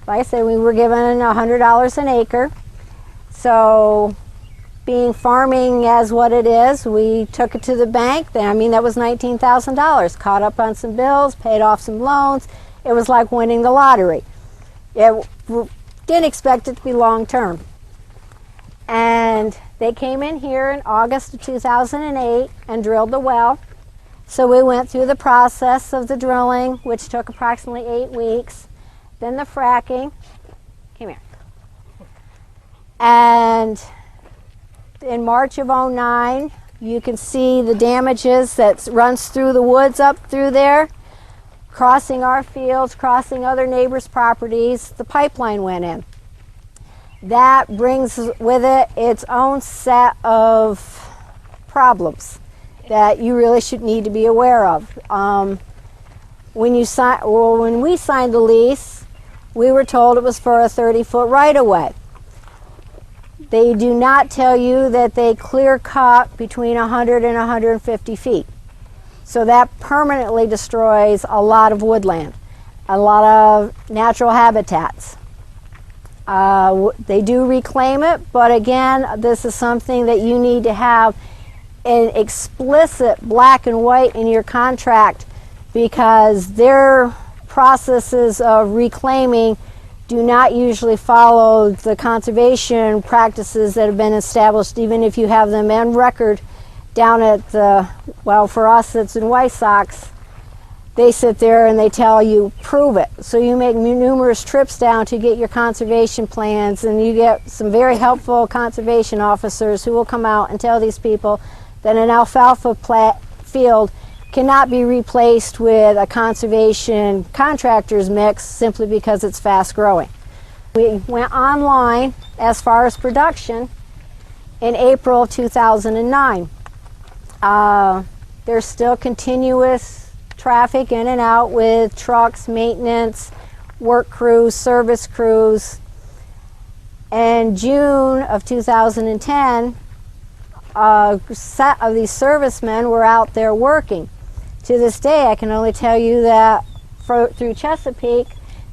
like I said, we were given $100 an acre. So being farming as what it is, we took it to the bank. I mean, that was $19,000. Caught up on some bills, paid off some loans. It was like winning the lottery. Didn't expect it to be long term. And they came in here in August of 2008 and drilled the well. So we went through the process of the drilling, which took approximately 8 weeks. Then the fracking. Come here. And in March of 2009, you can see the damages that runs through the woods up through there, crossing our fields, crossing other neighbors' properties. The pipeline went in. That brings with it its own set of problems that you really should need to be aware of. When we signed the lease, we were told it was for a 30-foot right-of-way. They do not tell you that they clear cut between 100 and 150 feet. So that permanently destroys a lot of woodland, a lot of natural habitats. They do reclaim it, but again, this is something that you need to have an explicit black and white in your contract, because their processes of reclaiming do not usually follow the conservation practices that have been established, even if you have them on record down at the, well, for us it's in White Sox. They sit there and they tell you, prove it. So you make numerous trips down to get your conservation plans, and you get some very helpful conservation officers who will come out and tell these people that an alfalfa field cannot be replaced with a conservation contractor's mix simply because it's fast growing. We went online as far as production in April of 2009. There's still continuous traffic in and out with trucks, maintenance, work crews, service crews. In June of 2010, a set of these servicemen were out there working. To this day, I can only tell you that through Chesapeake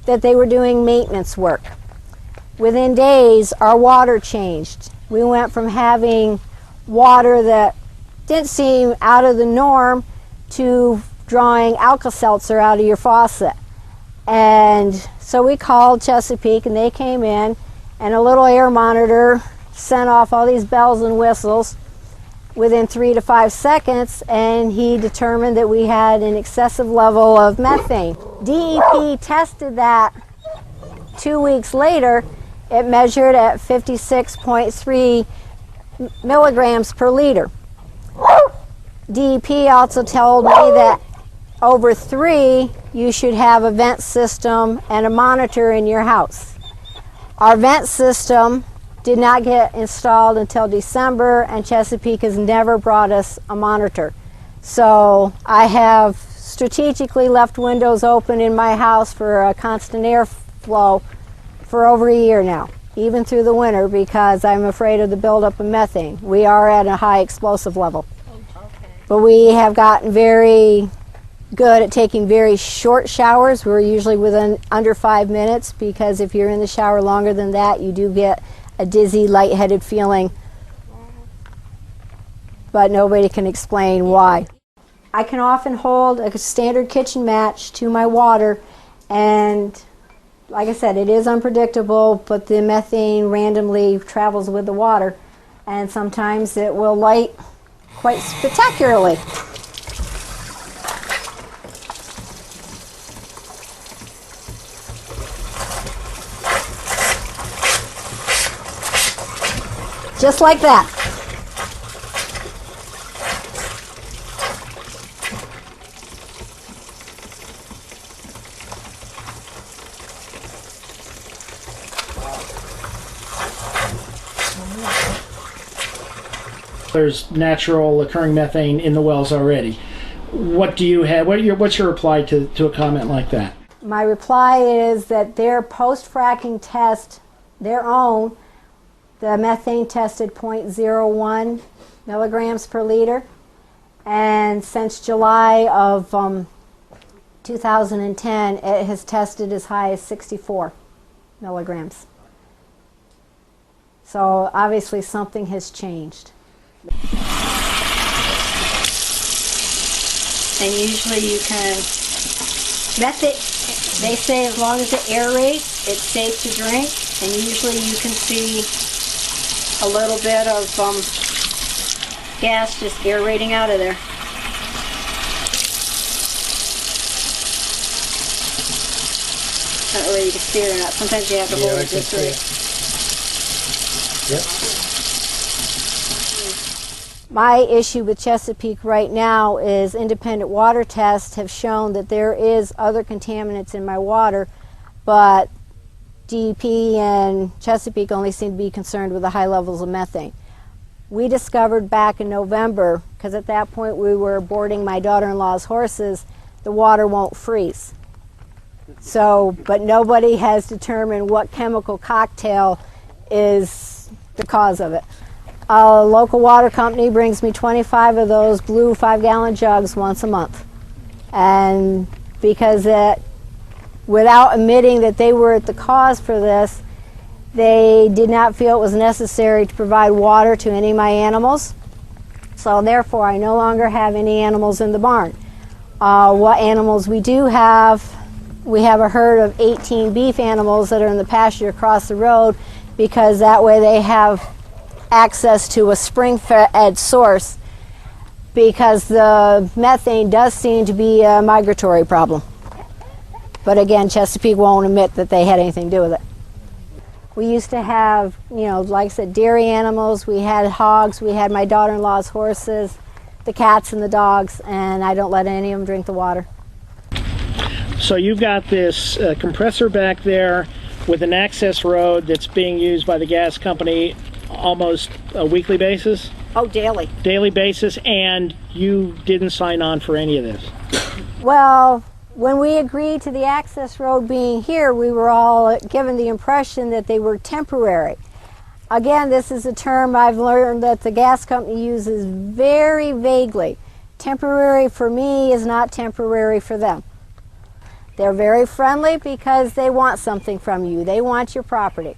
that they were doing maintenance work. Within days, our water changed. We went from having water that didn't seem out of the norm to drawing Alka-Seltzer out of your faucet. And so we called Chesapeake and they came in, and a little air monitor sent off all these bells and whistles within 3 to 5 seconds, and he determined that we had an excessive level of methane. DEP tested that 2 weeks later. It measured at 56.3 milligrams per liter. DEP also told me that over 3, you should have a vent system and a monitor in your house. Our vent system did not get installed until December, and Chesapeake has never brought us a monitor. So I have strategically left windows open in my house for a constant airflow for over a year now, even through the winter, because I'm afraid of the buildup of methane. We are at a high explosive level. Okay. But we have gotten very good at taking very short showers. We're usually within under 5 minutes, because if you're in the shower longer than that, you do get a dizzy, lightheaded feeling, but nobody can explain why. I can often hold a standard kitchen match to my water, and like I said, it is unpredictable, but the methane randomly travels with the water, and sometimes it will light quite spectacularly. Just like that. There's natural occurring methane in the wells already. What do you have? What's your reply to a comment like that? My reply is that their post-fracking test, their own, the methane tested 0.01 milligrams per liter, and since July of 2010, it has tested as high as 64. milligrams. So obviously something has changed. And usually you can method, they say as long as it aerates, it's safe to drink, and usually you can see a little bit of gas just aerating out of there. I don't know whether you can see it or not. Sometimes you have to hold it just right. Yep. My issue with Chesapeake right now is independent water tests have shown that there is other contaminants in my water, but DEP and Chesapeake only seem to be concerned with the high levels of methane. We discovered back in November, because at that point we were boarding my daughter-in-law's horses, the water won't freeze. So, but nobody has determined what chemical cocktail is the cause of it. A local water company brings me 25 of those blue 5-gallon jugs once a month. And because without admitting that they were at the cause for this, they did not feel it was necessary to provide water to any of my animals. So therefore, I no longer have any animals in the barn. What animals we do have, we have a herd of 18 beef animals that are in the pasture across the road, because that way they have access to a spring-fed source, because the methane does seem to be a migratory problem. But again, Chesapeake won't admit that they had anything to do with it. We used to have, you know, like I said, dairy animals. We had hogs. We had my daughter-in-law's horses, the cats and the dogs, and I don't let any of them drink the water. So you've got this compressor back there with an access road that's being used by the gas company almost a weekly basis? Oh, daily. Daily basis, and you didn't sign on for any of this? Well, when we agreed to the access road being here, we were all given the impression that they were temporary. Again, this is a term I've learned that the gas company uses very vaguely. Temporary for me is not temporary for them. They're very friendly because they want something from you. They want your property.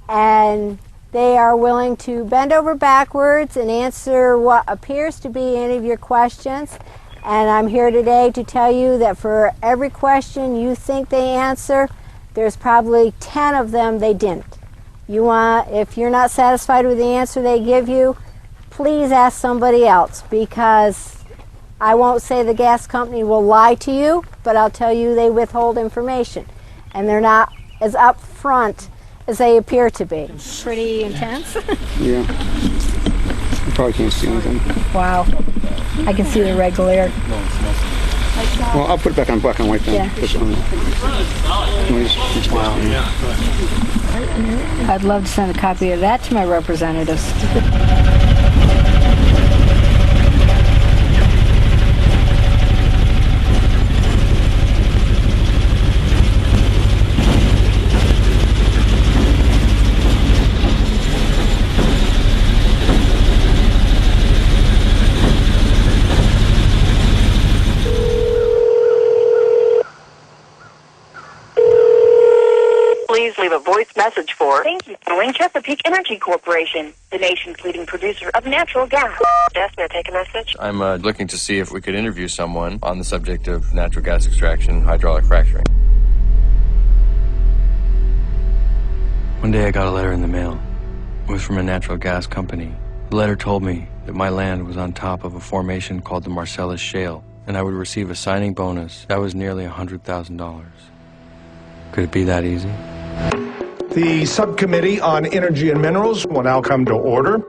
And they are willing to bend over backwards and answer what appears to be any of your questions. And I'm here today to tell you that for every question you think they answer, there's probably 10 of them they didn't. If you're not satisfied with the answer they give you, please ask somebody else, because I won't say the gas company will lie to you, but I'll tell you they withhold information. And they're not as upfront as they appear to be. Pretty intense. Yeah. You probably can't see anything. Wow. I can see the red glare. Well, I'll put it back on black and white then. Yeah. I'd love to send a copy of that to my representatives. Please leave a voice message for Thank you for calling Chesapeake Energy Corporation, the nation's leading producer of natural gas. Yes, may I take a message? I'm looking to see if we could interview someone on the subject of natural gas extraction, hydraulic fracturing. One day I got a letter in the mail. It was from a natural gas company. The letter told me that my land was on top of a formation called the Marcellus Shale, and I would receive a signing bonus that was nearly $100,000. Could it be that easy? The subcommittee on energy and minerals will now come to order.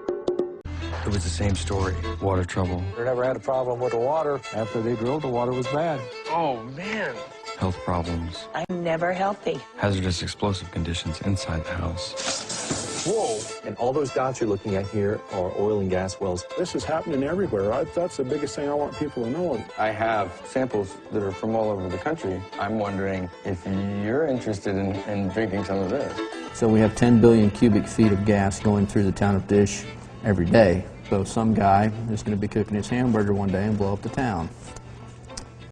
It was the same story. Water trouble. We never had a problem with the water. After they drilled, the water was bad. Oh, man. Health problems. I'm never healthy. Hazardous explosive conditions inside the house. Whoa! And all those dots you're looking at here are oil and gas wells. This is happening everywhere. That's the biggest thing I want people to know. I have samples that are from all over the country. I'm wondering if you're interested in drinking some of this. So we have 10 billion cubic feet of gas going through the town of Dish every day. So some guy is going to be cooking his hamburger one day and blow up the town.